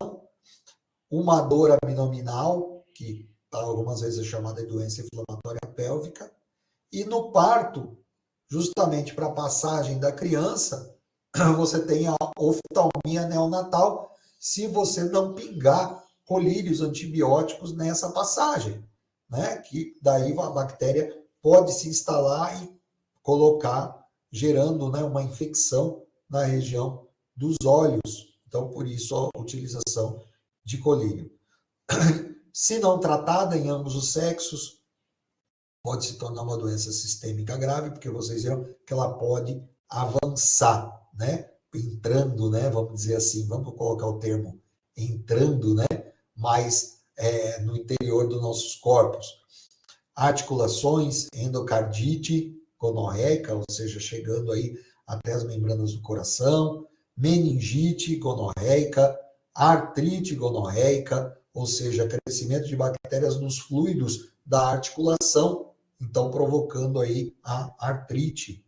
[SPEAKER 2] Uma dor abdominal, que algumas vezes é chamada de doença inflamatória pélvica. E no parto, justamente para a passagem da criança, você tem a oftalmia neonatal, se você não pingar colírios antibióticos nessa passagem, né? Que daí a bactéria pode se instalar e colocar, gerando, né, uma infecção na região dos olhos. Então, por isso, a utilização de colírio. Se não tratada em ambos os sexos, pode se tornar uma doença sistêmica grave, porque vocês viram que ela pode avançar, né? Entrando, né? Vamos dizer assim, vamos colocar o termo entrando, né? Mais no interior dos nossos corpos. Articulações, endocardite gonorreica, ou seja, chegando aí até as membranas do coração, meningite gonorreica, artrite gonorreica, ou seja, crescimento de bactérias nos fluidos da articulação, então provocando aí a artrite.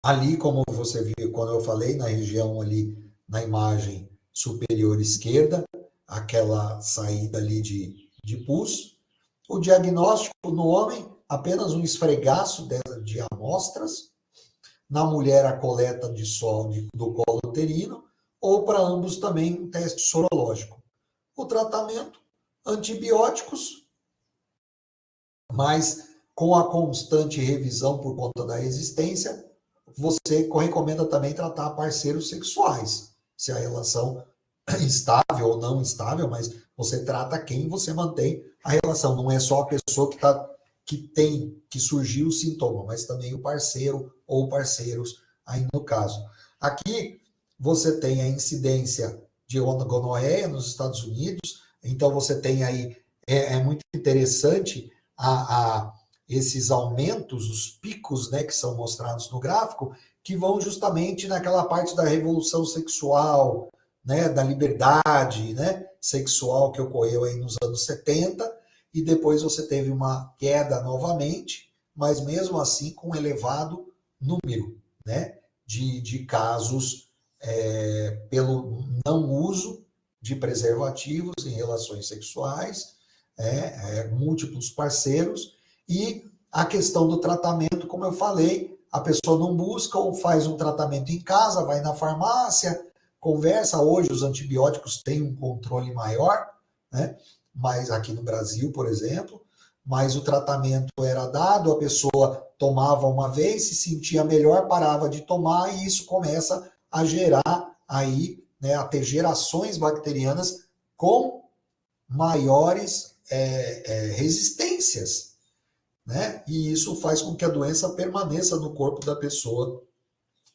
[SPEAKER 2] Ali, como você viu, quando eu falei, na região ali, na imagem superior esquerda, aquela saída ali de pus. O diagnóstico no homem, apenas um esfregaço de amostras. Na mulher, a coleta de sódio do colo uterino, ou para ambos também um teste sorológico. O tratamento, antibióticos, mas com a constante revisão por conta da resistência, você recomenda também tratar parceiros sexuais. Se a relação estável ou não estável, mas você trata quem você mantém a relação. Não é só a pessoa que surgiu o sintoma, mas também o parceiro ou parceiros aí no caso. Aqui você tem a incidência de gonorreia nos Estados Unidos, então você tem aí, é muito interessante esses aumentos, os picos, né, que são mostrados no gráfico, que vão justamente naquela parte da revolução sexual, né, da liberdade, né, sexual que ocorreu aí nos anos 70, e depois você teve uma queda novamente, mas mesmo assim com um elevado número, né, de casos pelo não uso de preservativos em relações sexuais, múltiplos parceiros, e a questão do tratamento, como eu falei, a pessoa não busca ou faz um tratamento em casa, vai na farmácia, conversa. Hoje os antibióticos têm um controle maior, né? Mas aqui no Brasil, por exemplo, mas o tratamento era dado, a pessoa tomava uma vez, se sentia melhor, parava de tomar, e isso começa a gerar aí, né, a ter gerações bacterianas com maiores resistências, né? E isso faz com que a doença permaneça no corpo da pessoa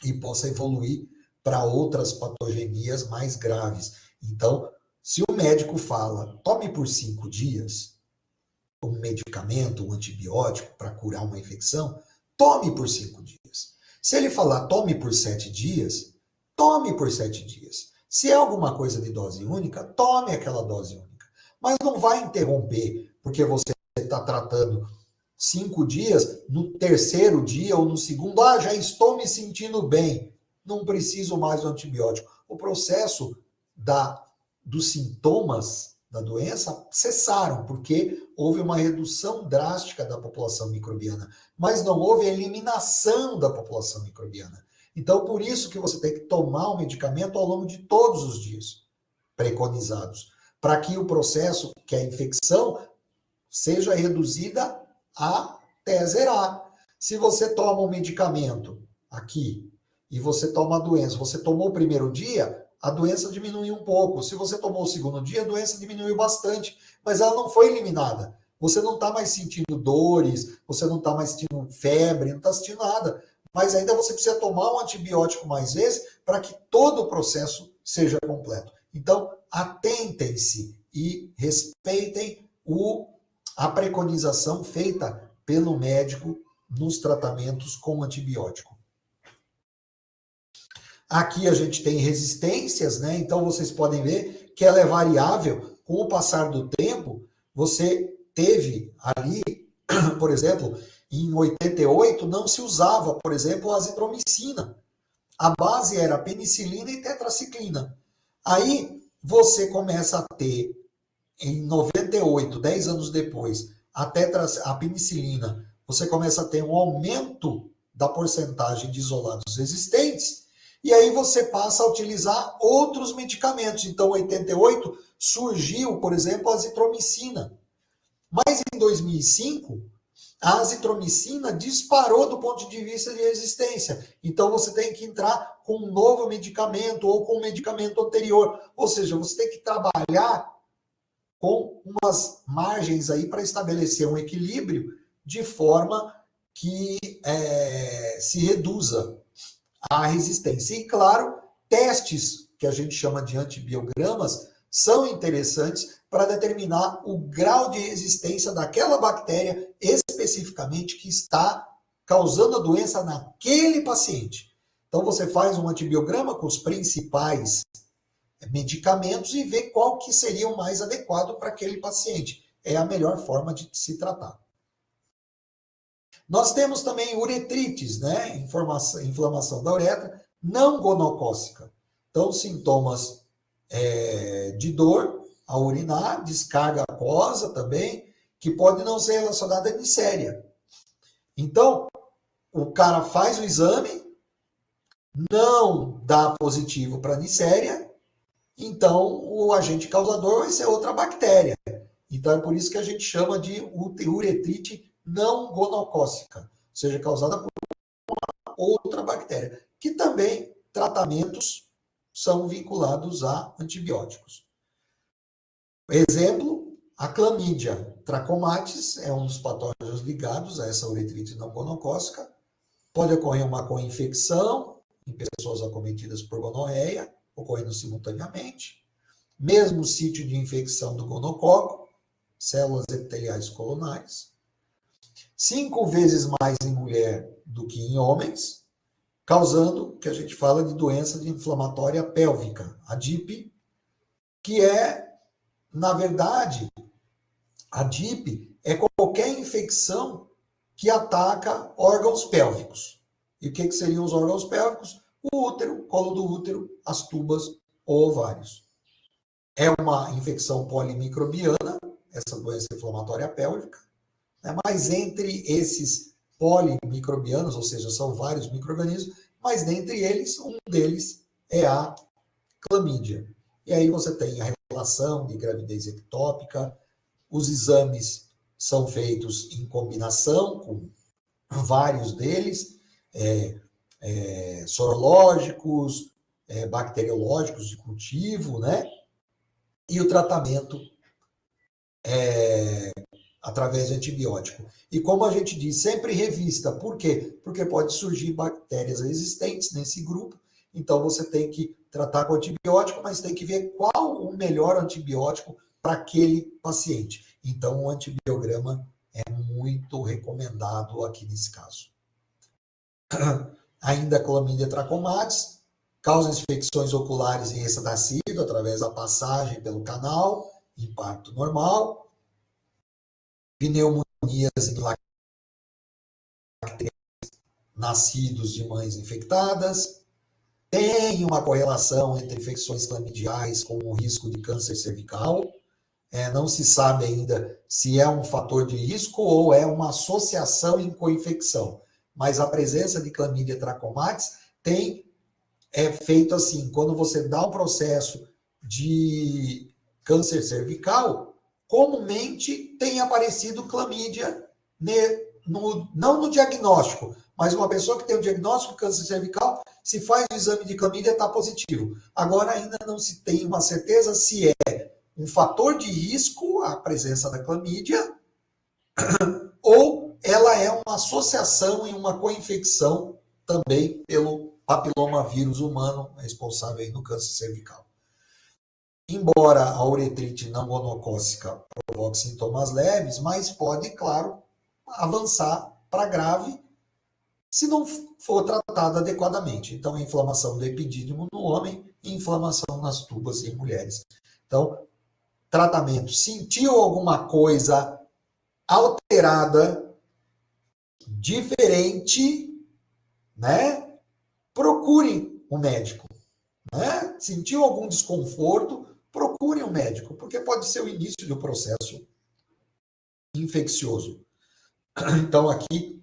[SPEAKER 2] e possa evoluir para outras patogenias mais graves. Então, se o médico fala, tome por 5 dias um medicamento, um antibiótico para curar uma infecção, tome por 5 dias. Se ele falar, tome por 7 dias, tome por 7 dias. Se é alguma coisa de dose única, tome aquela dose única. Mas não vai interromper, porque você está tratando 5 dias, no terceiro dia ou no segundo, já estou me sentindo bem, não preciso mais do antibiótico. O processo dos sintomas da doença cessaram, porque houve uma redução drástica da população microbiana, mas não houve eliminação da população microbiana. Então, por isso que você tem que tomar o medicamento ao longo de todos os dias preconizados, para que o processo, que é a infecção, seja reduzida até zerar. Se você toma um medicamento aqui e você toma a doença, você tomou o primeiro dia, a doença diminuiu um pouco. Se você tomou o segundo dia, a doença diminuiu bastante, mas ela não foi eliminada. Você não está mais sentindo dores, você não está mais sentindo febre, não está sentindo nada. Mas ainda você precisa tomar um antibiótico mais vezes para que todo o processo seja completo. Então, atentem-se e respeitem a preconização feita pelo médico nos tratamentos com antibiótico. Aqui a gente tem resistências, né? Então vocês podem ver que ela é variável. Com o passar do tempo, você teve ali, por exemplo, em 88 não se usava, por exemplo, a azitromicina. A base era penicilina e tetraciclina. Aí você começa a ter, em 98, 10 anos depois, a penicilina, você começa a ter um aumento da porcentagem de isolados resistentes, e aí você passa a utilizar outros medicamentos. Então, em 88, surgiu, por exemplo, a azitromicina. Mas em 2005, a azitromicina disparou do ponto de vista de resistência. Então, você tem que entrar com um novo medicamento ou com um medicamento anterior. Ou seja, você tem que trabalhar com umas margens aí para estabelecer um equilíbrio de forma que se reduza a resistência. E, claro, testes que a gente chama de antibiogramas são interessantes para determinar o grau de resistência daquela bactéria especificamente que está causando a doença naquele paciente. Então, você faz um antibiograma com os principais medicamentos e vê qual que seria o mais adequado para aquele paciente. É a melhor forma de se tratar. Nós temos também uretrites, né? Inflamação da uretra não gonocócica. Então, sintomas de dor ao urinar, descarga aquosa também, que pode não ser relacionada a nicéria. Então, o cara faz o exame, não dá positivo para nicéria, então o agente causador vai ser outra bactéria. Então, é por isso que a gente chama de uretrite não gonocócica, ou seja, causada por outra bactéria, que também tratamentos são vinculados a antibióticos. Exemplo, a clamídia trachomatis é um dos patógenos ligados a essa uretrite não gonocócica. Pode ocorrer uma co-infecção em pessoas acometidas por gonorreia, ocorrendo simultaneamente. Mesmo sítio de infecção do gonococo, células epiteliais coronárias. 5 vezes mais em mulher do que em homens, causando o que a gente fala de doença de inflamatória pélvica, a DIP, que é, na verdade, a DIP é qualquer infecção que ataca órgãos pélvicos. E o que seriam os órgãos pélvicos? O útero, colo do útero, as tubas ou ovários. É uma infecção polimicrobiana, essa doença inflamatória pélvica, né? Mas entre esses polimicrobianos, ou seja, são vários micro-organismos, mas dentre eles, um deles é a clamídia. E aí você tem a relação de gravidez ectópica, os exames são feitos em combinação com vários deles, sorológicos, bacteriológicos de cultivo, né? E o tratamento através de antibiótico. E como a gente diz, sempre revista. Por quê? Porque pode surgir bactérias resistentes nesse grupo, então você tem que tratar com antibiótico, mas tem que ver qual o melhor antibiótico para aquele paciente. Então, o antibiograma é muito recomendado aqui nesse caso. Ainda a Chlamydia trachomatis causa infecções oculares em recém-nascido através da passagem pelo canal, em parto normal, pneumonias em nascidos de mães infectadas, tem uma correlação entre infecções clamidiais com o risco de câncer cervical. Não se sabe ainda se é um fator de risco ou é uma associação em co-infecção. Mas a presença de Chlamydia trachomatis é feito assim, quando você dá um processo de câncer cervical, comumente tem aparecido clamídia, não no diagnóstico, mas uma pessoa que tem o diagnóstico de câncer cervical, se faz o exame de clamídia, está positivo. Agora ainda não se tem uma certeza se é um fator de risco a presença da clamídia ou ela é uma associação e uma co-infecção também pelo papilomavírus humano responsável aí no câncer cervical. Embora a uretrite não gonocócica provoque sintomas leves, mas pode, claro, avançar para grave se não for tratada adequadamente. Então, inflamação do epidídimo no homem e inflamação nas tubas em mulheres. Então, tratamento. Sentiu alguma coisa alterada, diferente, né? Procure um médico. Né? Sentiu algum desconforto, procure um médico, porque pode ser o início do processo infeccioso. Então, aqui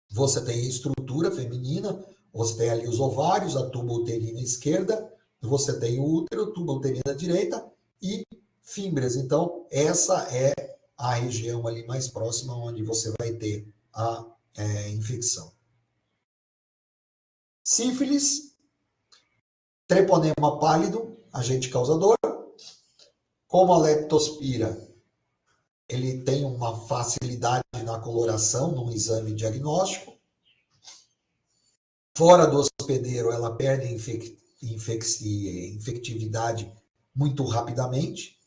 [SPEAKER 2] você tem a estrutura feminina, você tem ali os ovários, a tuba uterina esquerda, você tem o útero, tuba uterina direita e fímbrias. Então, essa é a região ali mais próxima onde você vai ter a infecção. Sífilis, treponema pálido, agente causador. Como a leptospira ele tem uma facilidade na coloração, num exame diagnóstico. Fora do hospedeiro, ela perde infectividade muito rapidamente.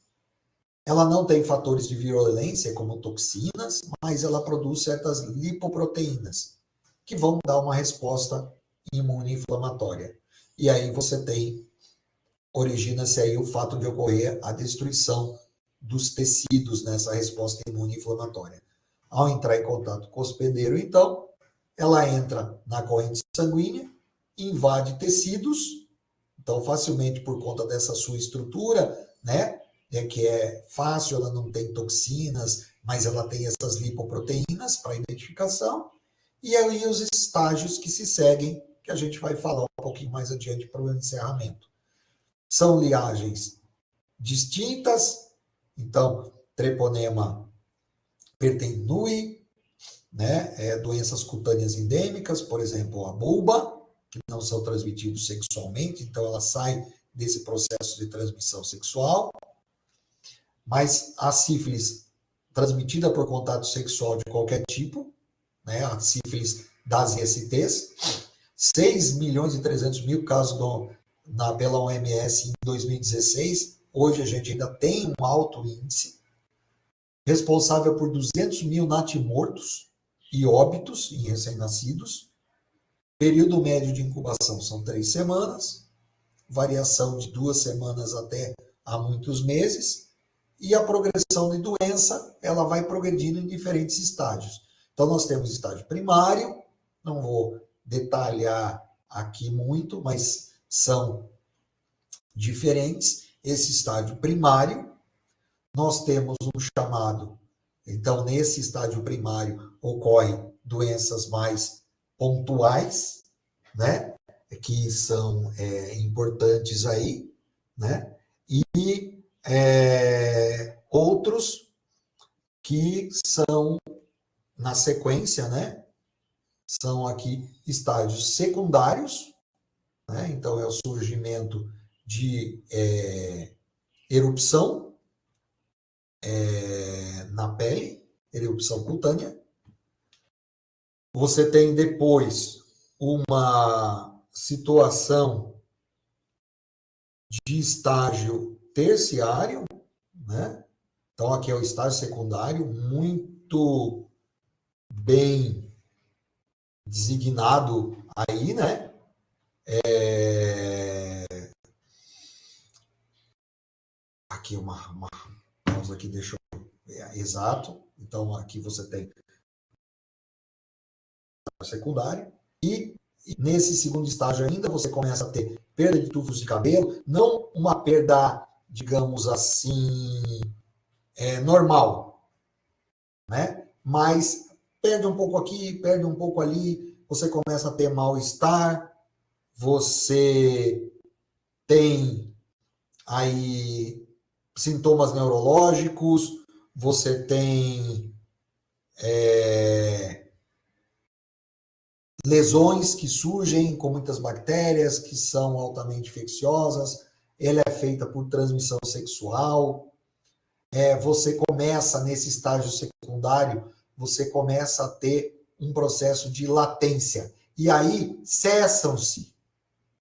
[SPEAKER 2] Ela não tem fatores de virulência, como toxinas, mas ela produz certas lipoproteínas, que vão dar uma resposta imune-inflamatória. E aí origina-se aí o fato de ocorrer a destruição dos tecidos nessa resposta imune-inflamatória. Ao entrar em contato com o hospedeiro, então, ela entra na corrente sanguínea, invade tecidos, então facilmente por conta dessa sua estrutura, né, que é fácil, ela não tem toxinas, mas ela tem essas lipoproteínas para identificação, e aí os estágios que se seguem, que a gente vai falar um pouquinho mais adiante para o encerramento. São liagens distintas, então, treponema pertenui, né, doenças cutâneas endêmicas, por exemplo, a bulba, que não são transmitidos sexualmente, então ela sai desse processo de transmissão sexual, mas a sífilis transmitida por contato sexual de qualquer tipo, né, a sífilis das ISTs, 6.300.000 casos pela OMS em 2016, hoje a gente ainda tem um alto índice, responsável por 200.000 natimortos e óbitos em recém-nascidos, período médio de incubação são 3 semanas, variação de 2 semanas até a muitos meses, e a progressão de doença, ela vai progredindo em diferentes estágios. Então, nós temos estágio primário, não vou detalhar aqui muito, mas são diferentes. Esse estágio primário, nós temos um chamado, então, nesse estágio primário, ocorrem doenças mais pontuais, né, que são importantes aí, né, e outros que são, na sequência, né, são aqui estágios secundários, né, então é o surgimento de erupção na pele, erupção cutânea. Você tem depois uma situação de estágio terciário, né? Então, aqui é o estágio secundário, muito bem designado aí, né? Aqui uma pausa aqui, deixa eu ver, exato. Então, aqui você tem secundário e nesse segundo estágio ainda você começa a ter perda de tufos de cabelo, não uma perda, digamos assim, normal, né? Mas perde um pouco aqui, perde um pouco ali, você começa a ter mal-estar, você tem aí sintomas neurológicos, você tem lesões que surgem com muitas bactérias, que são altamente infecciosas, ela é feita por transmissão sexual, você começa, nesse estágio secundário, você começa a ter um processo de latência, e aí cessam-se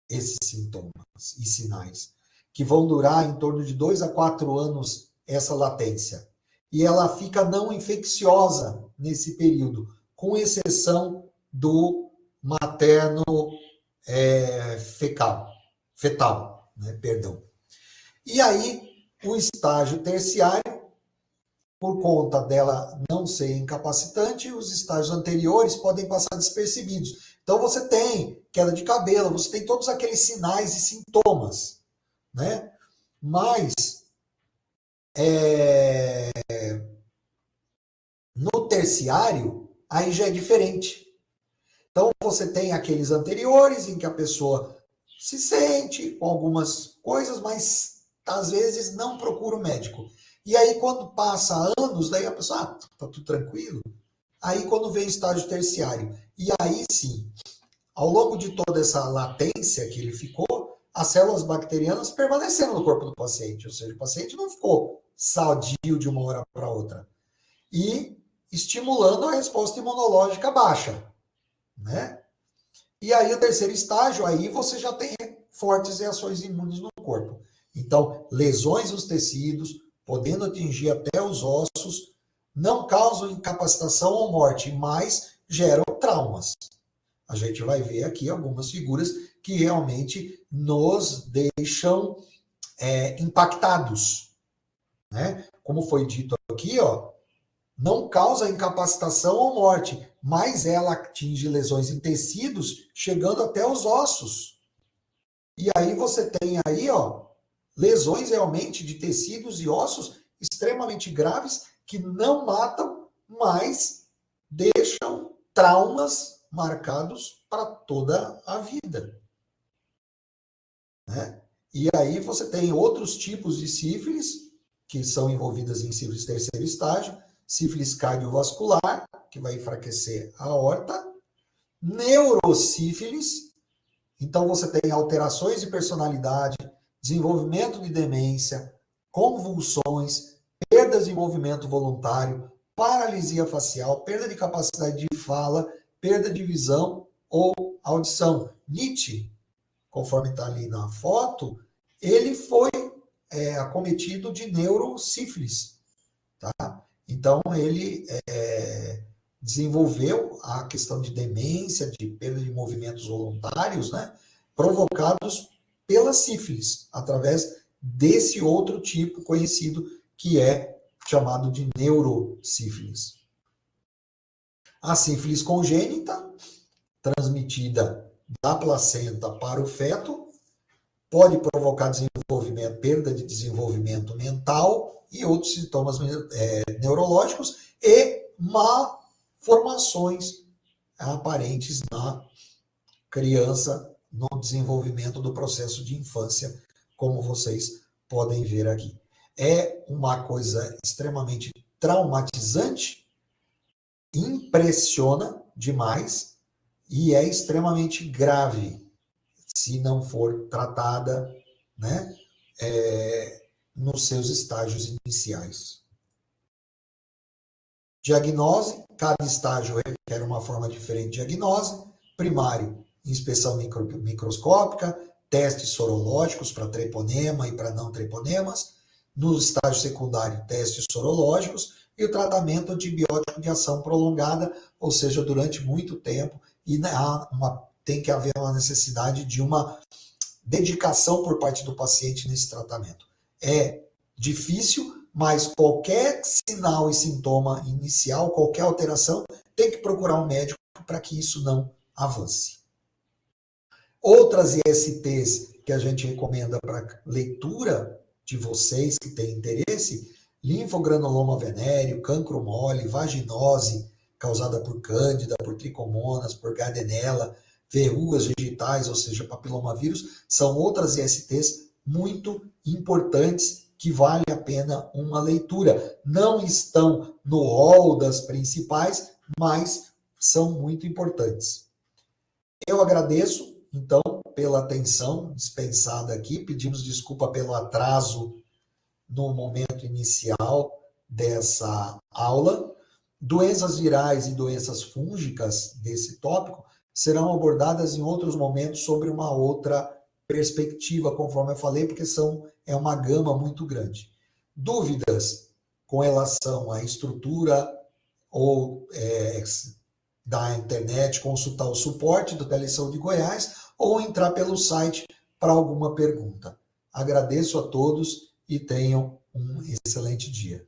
[SPEAKER 2] esses sintomas e sinais, que vão durar em torno de 2 a 4 anos essa latência, e ela fica não infecciosa nesse período, com exceção do materno fetal, né? Perdão. E aí, o estágio terciário, por conta dela não ser incapacitante, os estágios anteriores podem passar despercebidos. Então, você tem queda de cabelo, você tem todos aqueles sinais e sintomas, né? Mas, no terciário, aí já é diferente. Então, você tem aqueles anteriores em que a pessoa se sente com algumas coisas, mas às vezes não procura o médico. E aí, quando passa anos, daí a pessoa, tá tudo tranquilo. Aí, quando vem o estágio terciário, e aí sim, ao longo de toda essa latência que ele ficou, as células bacterianas permaneceram no corpo do paciente, ou seja, o paciente não ficou sadio de uma hora para outra. e estimulando a resposta imunológica baixa, né? E aí o terceiro estágio, aí você já tem fortes reações imunes no corpo. Então, lesões nos tecidos, podendo atingir até os ossos, não causam incapacitação ou morte, mas geram traumas. A gente vai ver aqui algumas figuras que realmente nos deixam impactados, né? Como foi dito aqui, ó, não causa incapacitação ou morte, mas ela atinge lesões em tecidos, chegando até os ossos. E aí você tem aí, ó, lesões realmente de tecidos e ossos extremamente graves que não matam, mas deixam traumas marcados para toda a vida, né? E aí você tem outros tipos de sífilis que são envolvidas em sífilis terceiro estágio, sífilis cardiovascular, que vai enfraquecer a aorta, neurosífilis, então você tem alterações de personalidade, desenvolvimento de demência, convulsões, perdas de movimento voluntário, paralisia facial, perda de capacidade de fala, perda de visão ou audição. Nietzsche, conforme está ali na foto, ele foi acometido de neurosífilis, tá? Então, ele desenvolveu a questão de demência, de perda de movimentos voluntários, né, provocados pela sífilis, através desse outro tipo conhecido, que é chamado de neurosífilis. A sífilis congênita, transmitida da placenta para o feto, pode provocar desenvolvimento, perda de desenvolvimento mental e outros sintomas neurológicos e malformações aparentes na criança no desenvolvimento do processo de infância, como vocês podem ver aqui. É uma coisa extremamente traumatizante, impressiona demais e é extremamente grave se não for tratada, né, nos seus estágios iniciais. Diagnose, cada estágio requer uma forma diferente de diagnose. Primário, inspeção microscópica, testes sorológicos para treponema e para não treponemas. No estágio secundário, testes sorológicos e o tratamento antibiótico de ação prolongada, ou seja, durante muito tempo, e tem que haver uma necessidade de uma dedicação por parte do paciente nesse tratamento. É difícil, mas qualquer sinal e sintoma inicial, qualquer alteração, tem que procurar um médico para que isso não avance. Outras ISTs que a gente recomenda para leitura de vocês que têm interesse, linfogranuloma venéreo, cancro mole, vaginose, causada por cândida, por tricomonas, por gardnerella, verrugas digitais, ou seja, papilomavírus, são outras ISTs muito importantes que vale a pena uma leitura. Não estão no rol das principais, mas são muito importantes. Eu agradeço, então, pela atenção dispensada aqui. Pedimos desculpa pelo atraso no momento inicial dessa aula. Doenças virais e doenças fúngicas desse tópico serão abordadas em outros momentos sobre uma outra perspectiva, conforme eu falei, porque é uma gama muito grande. Dúvidas com relação à estrutura ou da internet, consultar o suporte do Telesaúde Goiás ou entrar pelo site para alguma pergunta. Agradeço a todos e tenham um excelente dia.